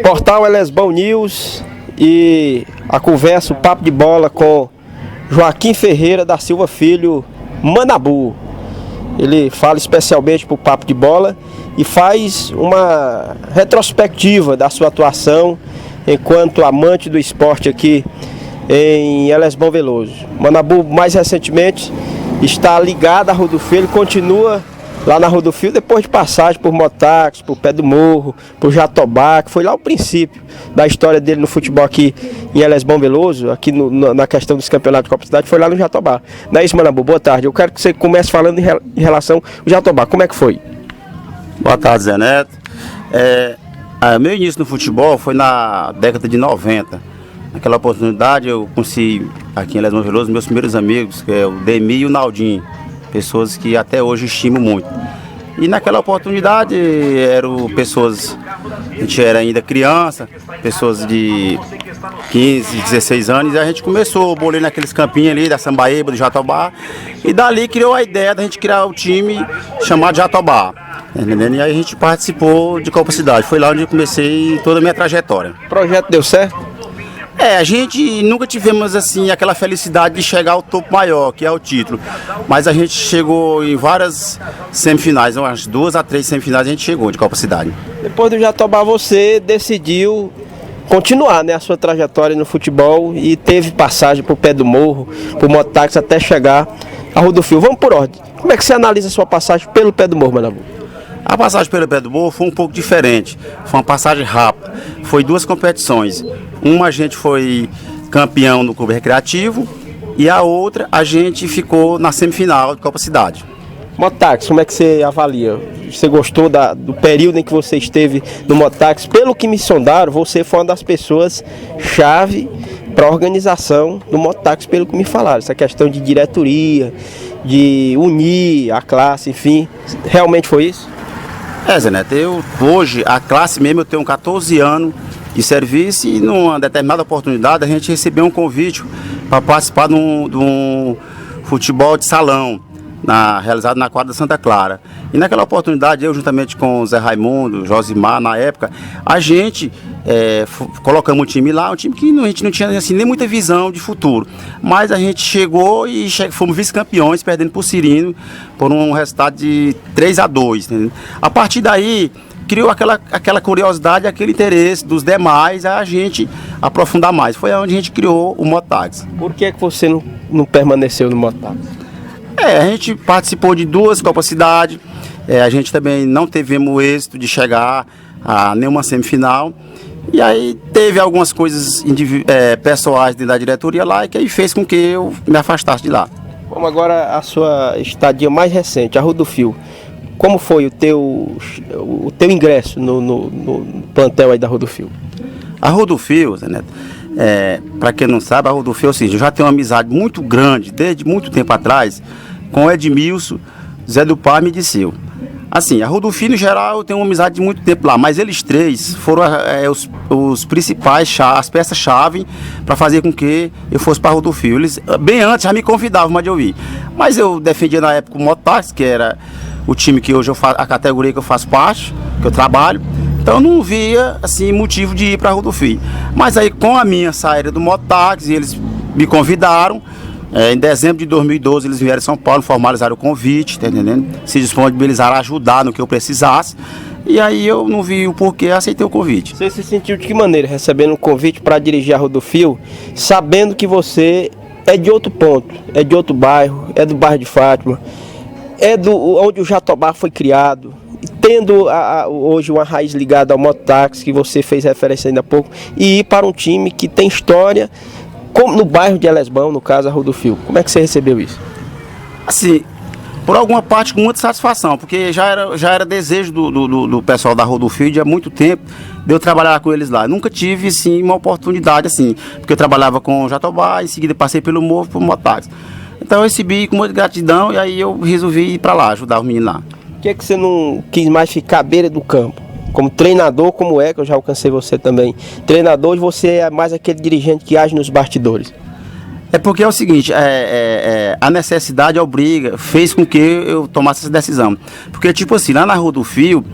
Portal Elesbão News e a conversa, o papo de bola com Joaquim Ferreira da Silva Filho, Manabu. Ele fala especialmente para o papo de bola e faz uma retrospectiva da sua atuação enquanto amante do esporte aqui em Elesbão Veloso. Manabu, mais recentemente, está ligado à Rodolfo, ele continua lá na Rodolfo, depois de passagem por Motax, por Pé do Morro, por Jatobá, que foi lá o princípio da história dele no futebol aqui em Elesbão Veloso, aqui na questão dos campeonatos de Copa Cidade, foi lá no Jatobá. Não é isso, Manabu? Boa tarde. Eu quero que você comece falando em relação ao Jatobá. Como é que foi? Boa tarde, Zé Neto. Meu início no futebol foi na década de 90. Naquela oportunidade eu conheci aqui em Elesbão Veloso meus primeiros amigos, que é o Demi e o Naldinho. Pessoas que até hoje estimo muito. E naquela oportunidade eram pessoas, a gente era ainda criança, pessoas de 15, 16 anos, e a gente começou, bolei naqueles campinhos ali da Sambaíba, do Jatobá, e dali criou a ideia da gente criar o time chamado Jatobá. Entendendo? E aí a gente participou de Copa Cidade, foi lá onde eu comecei toda a minha trajetória. O projeto deu certo? A gente nunca tivemos assim aquela felicidade de chegar ao topo maior, que é o título. Mas a gente chegou em várias semifinais, umas 2 a 3 semifinais a gente chegou de Copa Cidade. Depois do Jatobá você decidiu continuar, né, a sua trajetória no futebol e teve passagem por Pé do Morro, por Motax até chegar a Rodolfo. Vamos por ordem. Como é que você analisa a sua passagem pelo Pé do Morro, Manabu? A passagem pelo Pé do Morro foi um pouco diferente, foi uma passagem rápida, foi 2 competições. Uma a gente foi campeão no clube recreativo e a outra a gente ficou na semifinal de Copa Cidade. Motax, como é que você avalia? Você gostou do período em que você esteve no Motax? Pelo que me sondaram, você foi uma das pessoas chave para a organização do Motax, pelo que me falaram. Essa questão de diretoria, de unir a classe, enfim, realmente foi isso? Zé Neto, hoje, a classe mesmo, eu tenho 14 anos de serviço e numa determinada oportunidade a gente recebeu um convite para participar de um futebol de salão, realizado na quadra da Santa Clara. E naquela oportunidade, eu juntamente com o Zé Raimundo, Josimar, na época, a gente colocamos um time lá, um time que a gente não tinha assim, nem muita visão de futuro. Mas a gente chegou e fomos vice-campeões, perdendo para o Cirino por um resultado de 3 a 2. Entendeu? A partir daí, criou aquela curiosidade, aquele interesse dos demais a gente aprofundar mais. Foi onde a gente criou o Motax. Por que você não permaneceu no Motax? A gente participou de 2 Copas Cidade, a gente também não tivemos êxito de chegar a nenhuma semifinal. E aí teve algumas coisas pessoais dentro da diretoria lá que aí fez com que eu me afastasse de lá. Vamos agora a sua estadia mais recente, a Rodolfo. Como foi o teu ingresso no plantel aí da Rodolfo? A Rodolfo, Zé Neto, para quem não sabe, a Rodolfo é o seguinte, eu já tenho uma amizade muito grande, desde muito tempo atrás, com o Edmilson, Zé do Parme e Disseu. Assim, a Rodolfo, no geral, eu tenho uma amizade de muito tempo lá, mas eles 3 foram os principais, as peças-chave para fazer com que eu fosse para a Rodolfo. Eles, bem antes, já me convidavam para eu ir. Mas eu defendia na época o Motax, que era o time que hoje eu faço, a categoria que eu faço parte, que eu trabalho. Então eu não via assim, motivo de ir para a Rodolfo. Mas aí com a minha saída do Motax, eles me convidaram. Em dezembro de 2012 eles vieram em São Paulo, formalizaram o convite, tá entendendo? Se disponibilizaram a ajudar no que eu precisasse. E aí eu não vi o porquê, aceitei o convite. Você se sentiu de que maneira recebendo um convite para dirigir a Rodolfo, sabendo que você é de outro ponto, é de outro bairro, é do bairro de Fátima, é onde o Jatobá foi criado, tendo hoje uma raiz ligada ao Motax, que você fez referência ainda há pouco, e ir para um time que tem história, como no bairro de Elesbão, no caso a Rodolfo. Como é que você recebeu isso? Assim, por alguma parte com muita satisfação, porque já era desejo do pessoal da Rodolfo há muito tempo de eu trabalhar com eles lá. Nunca tive, sim, uma oportunidade assim, porque eu trabalhava com o Jatobá, em seguida passei pelo Morro para o Motax. Então eu recebi com muita gratidão e aí eu resolvi ir para lá, ajudar os meninos lá. Por que você não quis mais ficar à beira do campo? Como treinador, que eu já alcancei você também. Treinador, você é mais aquele dirigente que age nos bastidores. É porque é o seguinte, a necessidade, a obriga, fez com que eu tomasse essa decisão. Porque, tipo assim, lá na Rodolfo,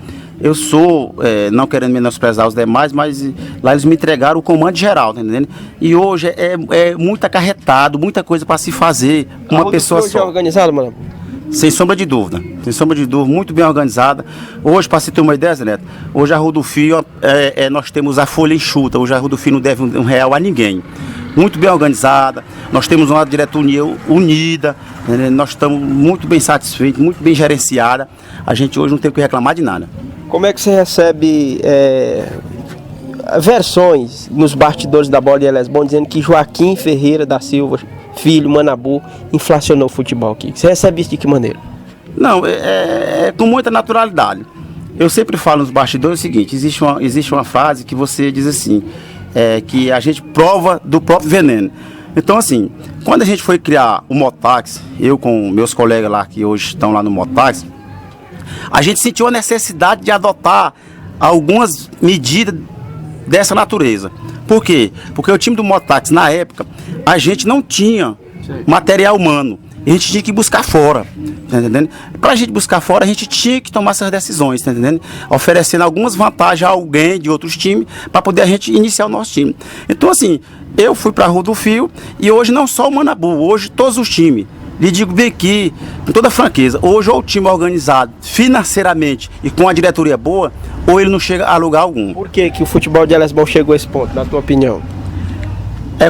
eu sou, não querendo menosprezar os demais, mas lá eles me entregaram o comando geral, tá entendendo? E hoje é muito acarretado, muita coisa para se fazer com uma pessoa só. Hoje é organizado, mano? Sem sombra de dúvida, muito bem organizada. Hoje, para você ter uma ideia, Zé Neto, hoje a Rua do Fio, nós temos a folha enxuta, hoje a Rua do Fio não deve um real a ninguém. Muito bem organizada, nós temos uma diretoria unida, né? Nós estamos muito bem satisfeitos, muito bem gerenciada. A gente hoje não tem o que reclamar de nada. Como é que você recebe versões nos bastidores da bola de Elesbão dizendo que Joaquim Ferreira da Silva, filho, Manabu, inflacionou o futebol aqui? Você recebe isso de que maneira? Não, com muita naturalidade. Eu sempre falo nos bastidores o seguinte, existe uma frase que você diz assim, que a gente prova do próprio veneno. Então, assim, quando a gente foi criar o Motax, eu com meus colegas lá que hoje estão lá no Motax, a gente sentiu a necessidade de adotar algumas medidas dessa natureza. Por quê? Porque o time do Motax, na época, a gente não tinha material humano. A gente tinha que buscar fora, tá entendendo? Para a gente buscar fora, a gente tinha que tomar essas decisões, tá entendendo? Oferecendo algumas vantagens a alguém de outros times para poder a gente iniciar o nosso time. Então, assim, eu fui para a Rua do Fio e hoje não só o Manabu, hoje todos os times. Lhe digo bem aqui, com toda franqueza, hoje ou o time organizado financeiramente e com a diretoria boa, ou ele não chega a lugar algum. Por que o futebol de Elesbão chegou a esse ponto, na tua opinião?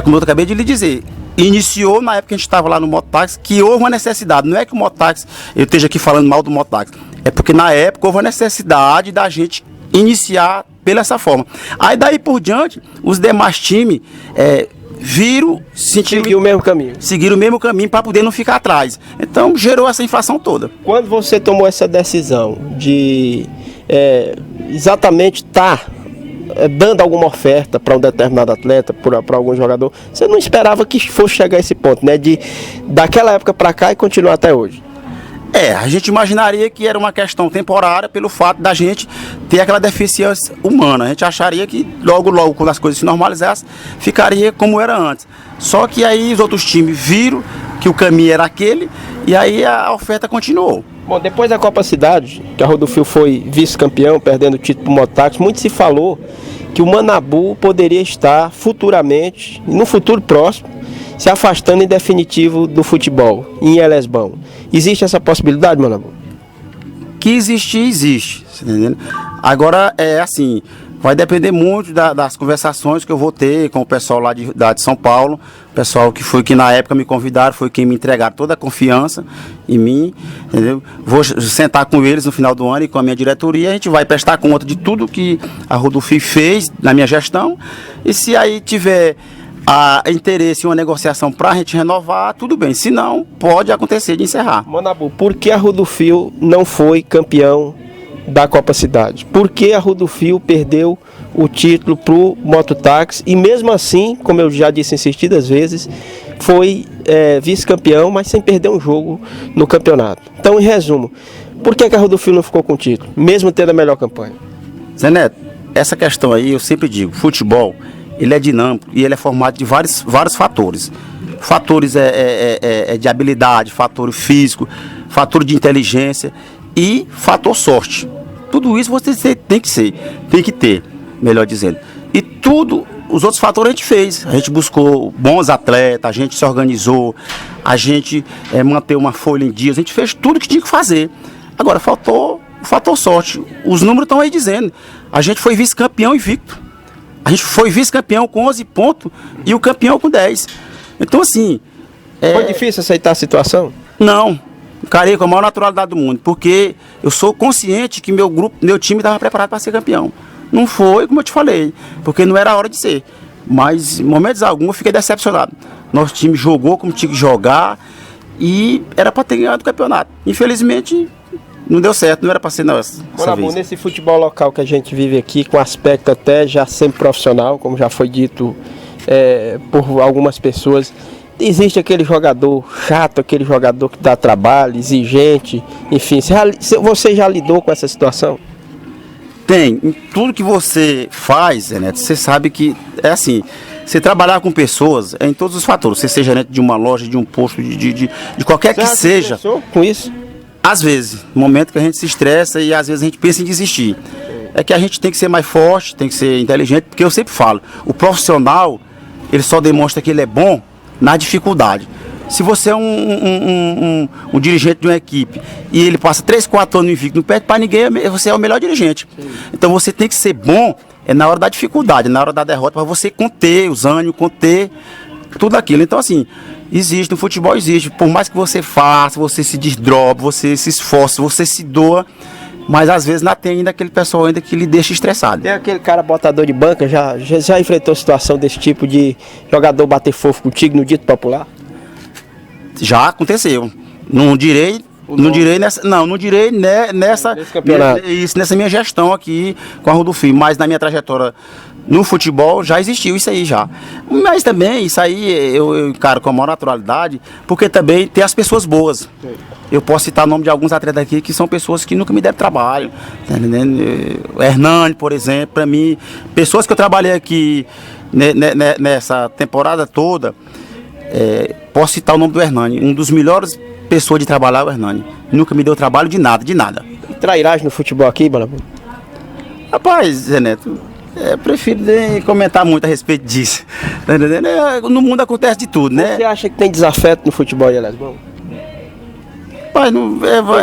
Como eu acabei de lhe dizer, iniciou na época que a gente estava lá no Motax, que houve uma necessidade. Não é que o Motax, eu esteja aqui falando mal do Motax, é porque na época houve uma necessidade da gente iniciar pela essa forma. Aí daí por diante, os demais times seguiram o mesmo caminho para poder não ficar atrás. Então gerou essa inflação toda. Quando você tomou essa decisão de exatamente estar dando alguma oferta para um determinado atleta, para algum jogador, você não esperava que fosse chegar a esse ponto, né? Daquela época para cá e continuar até hoje. A gente imaginaria que era uma questão temporária pelo fato da gente ter aquela deficiência humana. A gente acharia que logo, quando as coisas se normalizassem, ficaria como era antes. Só que aí os outros times viram que o caminho era aquele e aí a oferta continuou. Bom, depois da Copa Cidade, que a Rua do Fio foi vice-campeão, perdendo o título para o Motax, muito se falou que o Manabu poderia estar futuramente, no futuro próximo, se afastando em definitivo do futebol, em Elesbão. Existe essa possibilidade, Manabu? Que existe, tá entendendo? Agora, assim, vai depender muito das conversações que eu vou ter com o pessoal lá de São Paulo, o pessoal que na época me convidaram, foi quem me entregaram toda a confiança em mim, entendeu? Vou sentar com eles no final do ano e com a minha diretoria, a gente vai prestar conta de tudo que a Rua do Fio fez na minha gestão, e se aí tiver interesse em uma negociação para a gente renovar, tudo bem. Se não, pode acontecer de encerrar. Manabu, por que a Rua do Fio não foi campeão da Copa Cidade? Por que a Rua do Fio perdeu o título para o Mototáxi e mesmo assim, como eu já disse insistidas vezes, foi vice-campeão, mas sem perder um jogo no campeonato? Então, em resumo, por que a Rua do Fio não ficou com o título, mesmo tendo a melhor campanha? Zé Neto, essa questão aí, eu sempre digo, futebol, ele é dinâmico e ele é formado de vários fatores. Fatores de habilidade, fator físico, fator de inteligência e fator sorte. Tudo isso você tem que ter, melhor dizendo. E tudo, os outros fatores a gente fez. A gente buscou bons atletas, a gente se organizou, a gente manteve uma folha em dias, a gente fez tudo que tinha que fazer. Agora, faltou o fator sorte. Os números estão aí dizendo. A gente foi vice-campeão invicto. A gente foi vice-campeão com 11 pontos e o campeão com 10. Então, assim... Foi difícil aceitar a situação? Não. Encarei com a maior naturalidade do mundo, porque eu sou consciente que meu time estava preparado para ser campeão. Não foi, como eu te falei, porque não era a hora de ser. Mas, em momentos alguns, eu fiquei decepcionado. Nosso time jogou como tinha que jogar e era para ter ganhado o campeonato. Infelizmente... não deu certo, não era para ser nessa vez. Nesse futebol local que a gente vive aqui, com aspecto até já semi-profissional, como já foi dito por algumas pessoas, existe aquele jogador chato, aquele jogador que dá trabalho, exigente, enfim. Você já lidou com essa situação? Tem. Em tudo que você faz, Zé Neto, você sabe que é assim... Você trabalhar com pessoas em todos os fatores, você seja gerente de uma loja, de um posto, de qualquer que seja. Você com isso? Às vezes, no momento que a gente se estressa e às vezes a gente pensa em desistir. é que a gente tem que ser mais forte, tem que ser inteligente, porque eu sempre falo, o profissional, ele só demonstra que ele é bom na dificuldade. Se você é um dirigente de uma equipe e ele passa 3, 4 anos invicto, não perde para ninguém, você é o melhor dirigente. Sim. Então você tem que ser bom na hora da dificuldade, na hora da derrota, para você conter os ânimos, conter tudo aquilo. Então assim, existe, no futebol existe, por mais que você faça, você se desdrobe, você se esforce, você se doa, mas às vezes não tem ainda aquele pessoal ainda que lhe deixa estressado. Tem aquele cara botador de banca, já enfrentou situação desse tipo de jogador bater fofo contigo no dito popular? Já aconteceu. Não direi nessa minha gestão aqui com a Rodolfo, mas na minha trajetória no futebol já existiu isso aí já. Mas também isso aí eu encaro com a maior naturalidade, porque também tem as pessoas boas. Eu posso citar o nome de alguns atletas aqui que são pessoas que nunca me deram trabalho. Tá entendendo? O Hernani, por exemplo, para mim, pessoas que eu trabalhei aqui nessa temporada toda. Posso citar o nome do Hernani, um dos melhores pessoas de trabalhar é o Hernani. Nunca me deu trabalho de nada. E trairagem no futebol aqui, Balabu? Rapaz, Zé Neto, prefiro nem comentar muito a respeito disso. No mundo acontece de tudo, né? Você acha que tem desafeto no futebol de Lesbão?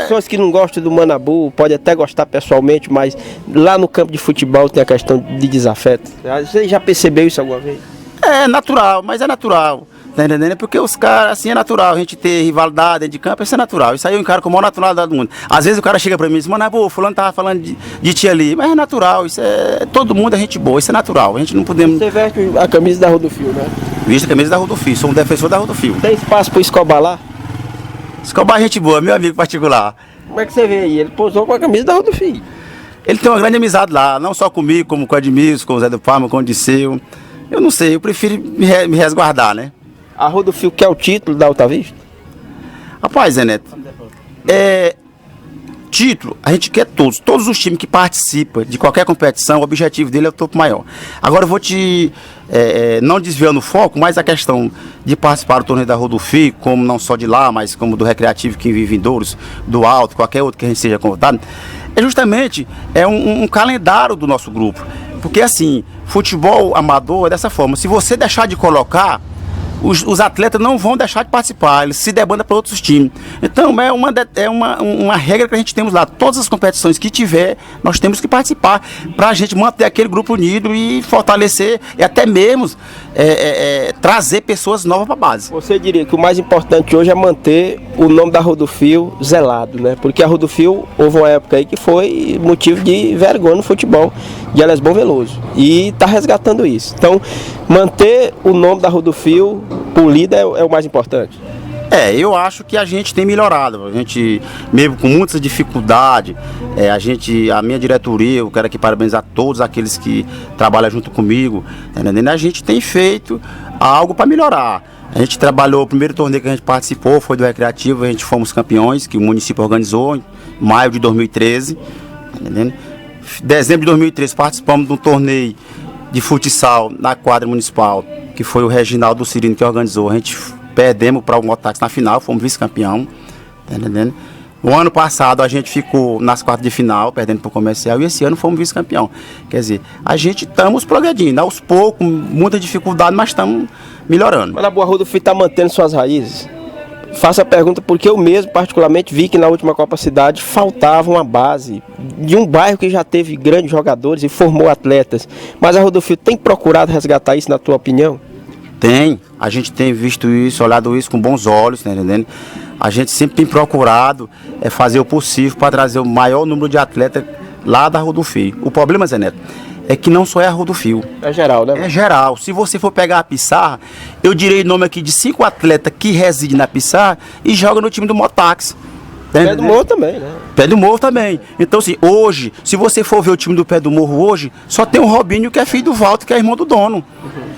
Pessoas que não gostam do Manabu, pode até gostar pessoalmente, mas lá no campo de futebol tem a questão de desafeto. Você já percebeu isso alguma vez? É natural, mas é natural. Tá entendendo? Porque os caras, assim, é natural, a gente ter rivalidade dentro de campo, isso é natural. Isso aí eu encaro com a maior naturalidade do mundo. Às vezes o cara chega pra mim e diz, mano, fulano tava falando de ti ali. Mas é natural, isso é. Todo mundo é gente boa, isso é natural. A gente não podemos. Você veste a camisa da Rodolfo, né? Visto a camisa da Rodolfo, sou um defensor da Rodolfo. Tem espaço pro Escobar lá? Escobar é gente boa, meu amigo particular. Como é que você vê aí? Ele posou com a camisa da Rodolfo. Ele tem uma grande amizade lá, não só comigo, como com o Edmilson, com o Zé do Parma, com o Disseu. Eu não sei, eu prefiro me resguardar, né? A Rodolfo quer o título da Alta Vista? Rapaz, Zé Neto, título, a gente quer todos os times que participam de qualquer competição, o objetivo dele é o topo maior. Agora eu vou te, não desviando o foco, mas a questão de participar do torneio da Rodolfo, como não só de lá, mas como do Recreativo que vive em Douros, do Alto, qualquer outro que a gente seja convidado, é justamente um calendário do nosso grupo. Porque assim, futebol amador é dessa forma, se você deixar de colocar, os atletas não vão deixar de participar, eles se debandam para outros times. Então é uma regra que a gente temos lá. Todas as competições que tiver, nós temos que participar para a gente manter aquele grupo unido e fortalecer e até mesmo trazer pessoas novas para a base. Você diria que o mais importante hoje é manter o nome da Rodolfo zelado, né? Porque a Rodolfo houve uma época aí que foi motivo de vergonha no futebol de Lesbão Veloso e está resgatando isso. Então manter o nome da Rodolfo polida é o mais importante. Eu acho que a gente tem melhorado. A gente, mesmo com muitas dificuldades, a minha diretoria, eu quero aqui parabenizar todos aqueles que trabalham junto comigo, entendendo? A gente tem feito algo para melhorar. A gente trabalhou, o primeiro torneio que a gente participou foi do Recreativo, a gente fomos campeões, que o município organizou em maio de 2013, entendendo? Em dezembro de 2013 participamos de um torneio de futsal na quadra municipal, que foi o Reginaldo Cirino que organizou. A gente perdemos para o Motax na final, fomos vice-campeão, tá entendendo? O ano passado a gente ficou nas quartas de final, perdendo para o Comercial, e esse ano fomos vice-campeão. Quer dizer, a gente estamos progredindo, aos poucos, muita dificuldade, mas estamos melhorando. Mas a Boa Rodolfo está mantendo suas raízes? Faço a pergunta porque eu mesmo, particularmente, vi que na última Copa Cidade faltava uma base de um bairro que já teve grandes jogadores e formou atletas. Mas a Rodolfo tem procurado resgatar isso, na tua opinião? Tem, a gente tem visto isso, olhado isso com bons olhos, tá entendendo? A gente sempre tem procurado fazer o possível para trazer o maior número de atletas lá da Rodolfo. O problema, Zé Neto, é que não só é a Rodolfo. É geral, né? É geral. Se você for pegar a Pissarra, eu direi nome aqui de 5 atletas que residem na Pissarra e jogam no time do Motax. Pé do Morro também, né? Pé do Morro também. Então, assim, hoje, se você for ver o time do Pé do Morro hoje, só tem o Robinho, que é filho do Walter, que é irmão do dono.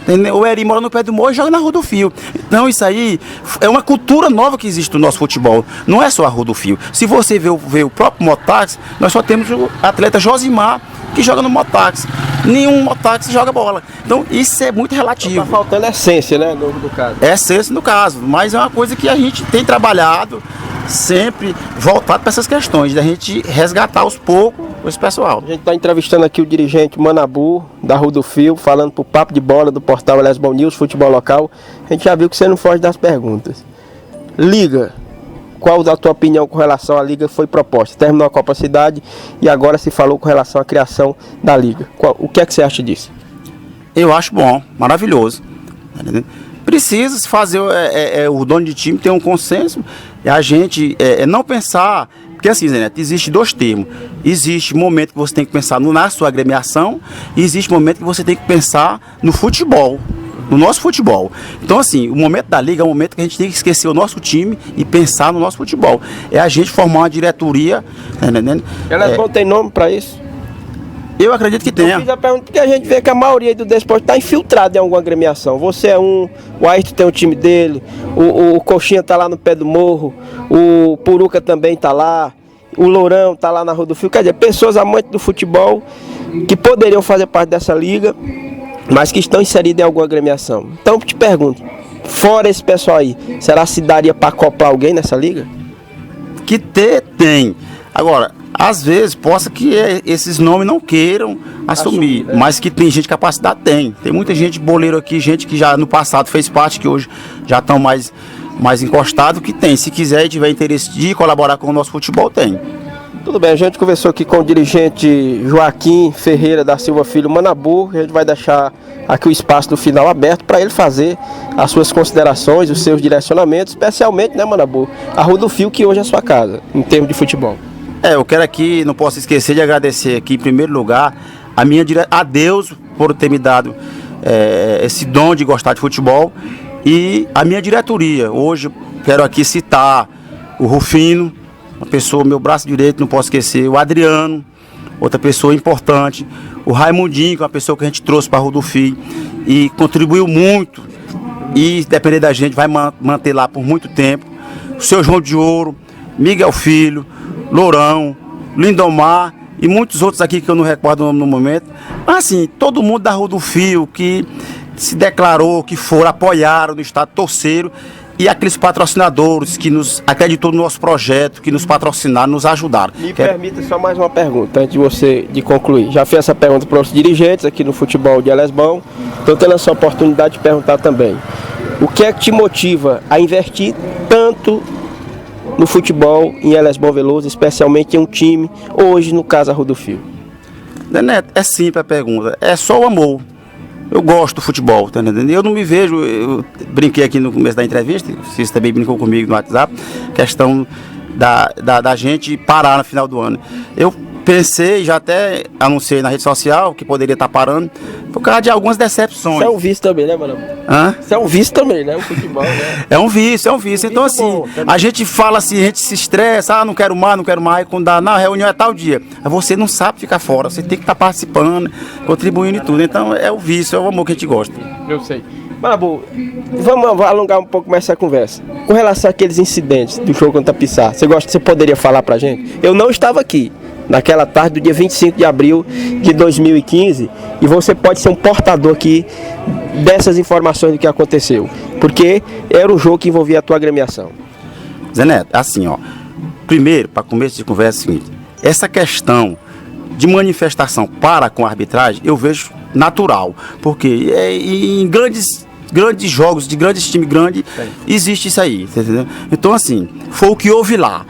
Uhum. O Eri mora no Pé do Morro e joga na Rodolfo. Então, isso aí é uma cultura nova que existe no nosso futebol. Não é só a Rodolfo. Se você ver o próprio Motax, nós só temos o atleta Josimar, que joga no Motax. Nenhum Motax joga bola. Então, isso é muito relativo. Está faltando essência, né, no caso. Essência no caso. Mas é uma coisa que a gente tem trabalhado sempre voltado para essas questões, da gente resgatar aos poucos com esse pessoal. A gente está entrevistando aqui o dirigente Manabu, da Rua do Fio, falando pro Papo de Bola do portal Lesbon News, futebol local. A gente já viu que você não foge das perguntas. Liga, qual a tua opinião com relação à liga que foi proposta? Terminou a Copa Cidade e agora se falou com relação à criação da liga. O que é que você acha disso? Eu acho bom, maravilhoso. Precisa se fazer, o dono de time ter um consenso, e a gente não pensar, porque assim, Zé Neto, existe dois termos. Existe momento que você tem que pensar na sua agremiação, e existe momento que você tem que pensar no futebol, no nosso futebol. Então assim, o momento da liga é o momento que a gente tem que esquecer o nosso time e pensar no nosso futebol. É a gente formar uma diretoria. Elas tem nome para isso? Eu acredito que tenha. Eu fiz a pergunta porque a gente vê que a maioria do desporto está infiltrado em alguma agremiação. Você é um, o Ayrton tem o time dele, o Coxinha está lá no pé do morro, o Puruca também está lá, o Lourão está lá na Rua do Fio. Quer dizer, pessoas amantes do futebol que poderiam fazer parte dessa liga, mas que estão inseridas em alguma agremiação. Então eu te pergunto, fora esse pessoal aí, será que se daria para acoplar alguém nessa liga? Que tem. Agora, às vezes, possa que esses nomes não queiram assumir, mas que tem gente de capacidade, tem. Tem muita gente boleiro aqui, gente que já no passado fez parte, que hoje já estão mais encostados, que tem. Se quiser e tiver interesse de colaborar com o nosso futebol, tem. Tudo bem, a gente conversou aqui com o dirigente Joaquim Ferreira da Silva Filho Manabu. A gente vai deixar aqui o espaço do final aberto para ele fazer as suas considerações, os seus direcionamentos, especialmente, né, Manabu, a Rua do Fio, que hoje é a sua casa, em termos de futebol. Eu quero aqui, não posso esquecer de agradecer aqui, em primeiro lugar, a Deus por ter me dado esse dom de gostar de futebol, e a minha diretoria. Hoje quero aqui citar o Rufino, uma pessoa, meu braço direito, não posso esquecer, o Adriano, outra pessoa importante, o Raimundinho, que é uma pessoa que a gente trouxe para a Rua do Fio e contribuiu muito, e depender da gente vai manter lá por muito tempo. O seu João de Ouro, Miguel Filho, Lourão, Lindomar e muitos outros aqui que eu não recordo o nome no momento. Mas assim, todo mundo da Rua do Fio que se declarou, que foram, apoiaram no estado, torceram, e aqueles patrocinadores que nos acreditou no nosso projeto, que nos patrocinaram, nos ajudaram. Me permita só mais uma pergunta antes de concluir. Já fiz essa pergunta para os dirigentes aqui no futebol de Lesbão, estou tendo essa oportunidade de perguntar também. O que é que te motiva a investir tanto no futebol em Lesbão Veloso, especialmente em um time, hoje no caso a Rua do Fio? Neto, é simples a pergunta, é só o amor. Eu gosto do futebol, tá entendendo? Eu não me vejo, eu brinquei aqui no começo da entrevista, vocês também brincou comigo no WhatsApp, questão da gente parar no final do ano. Eu pensei, já até anunciei na rede social que poderia estar parando por causa de algumas decepções. Isso é um vício também, né, mano? Isso é um vício também, né? O futebol, né? É um vício. Então, assim, bom, a gente fala assim, a gente se estressa, não quero mais, e quando dá, na reunião é tal dia. Você não sabe ficar fora, você tem que estar participando, contribuindo e tudo. Então, é o vício, é o amor que a gente gosta. Eu sei. Manabu, vamos alongar um pouco mais essa conversa. Com relação àqueles incidentes do jogo contra a Pissarra, você poderia falar pra gente? Eu não estava aqui naquela tarde do dia 25 de abril de 2015, e você pode ser um portador aqui dessas informações do que aconteceu, porque era um jogo que envolvia a tua agremiação. Zé Neto, assim, primeiro, para começo de conversa, é o seguinte: essa questão de manifestação para com a arbitragem, eu vejo natural, porque em grandes jogos, de grandes times grandes, existe isso aí, entendeu? Então, assim, foi o que houve lá.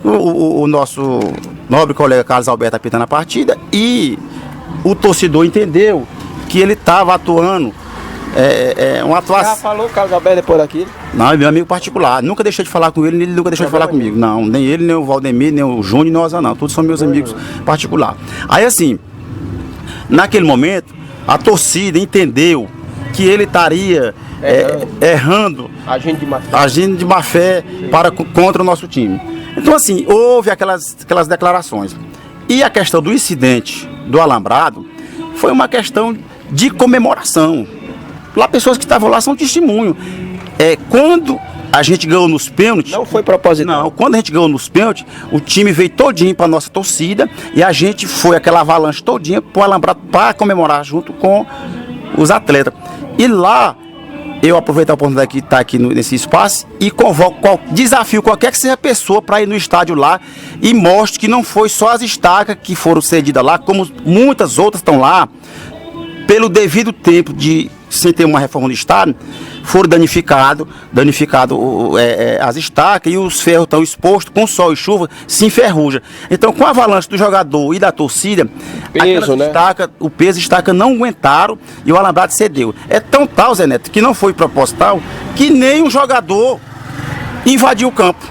O nosso nobre colega Carlos Alberto apitando a partida, e o torcedor entendeu que ele estava atuando uma atuação. Já falou o Carlos Alberto depois daquilo? Não, é meu amigo particular. Nunca deixei de falar com ele, ele nunca deixou de falar comigo. Não, nem ele, nem o Valdemir, nem o Júnior, nem o Ozan, não. Todos são meus amigos particulares. Aí, assim, naquele momento, a torcida entendeu que ele estaria errando, agindo de má fé contra o nosso time. Então, assim, houve aquelas declarações. E a questão do incidente do alambrado foi uma questão de comemoração. Lá, pessoas que estavam lá são testemunho. Quando a gente ganhou nos pênaltis... Não foi proposital. Não, quando a gente ganhou nos pênaltis, o time veio todinho para nossa torcida, e a gente foi aquela avalanche todinha para o alambrado para comemorar junto com os atletas. E lá, eu aproveito a oportunidade que está aqui nesse espaço e convoco, desafio qualquer que seja a pessoa para ir no estádio lá e mostre que não foi só as estacas que foram cedidas lá, como muitas outras estão lá, pelo devido tempo sem ter uma reforma do Estado, foram danificado as estacas e os ferros estão expostos, com sol e chuva, se enferruja. Então, com a avalanche do jogador e da torcida, o peso e estaca não aguentaram e o alambrado cedeu. É tão tal, Zé Neto, que não foi proposital, que nem um jogador invadiu o campo.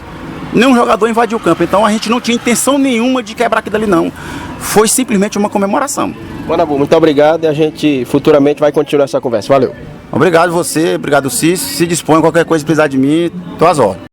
Nenhum jogador invadiu o campo. Então, a gente não tinha intenção nenhuma de quebrar aquilo ali, não. Foi simplesmente uma comemoração. Manabu, muito obrigado e a gente futuramente vai continuar essa conversa. Valeu. Obrigado você, obrigado Cício. Se dispõe, qualquer coisa que precisar de mim, tô às ordens.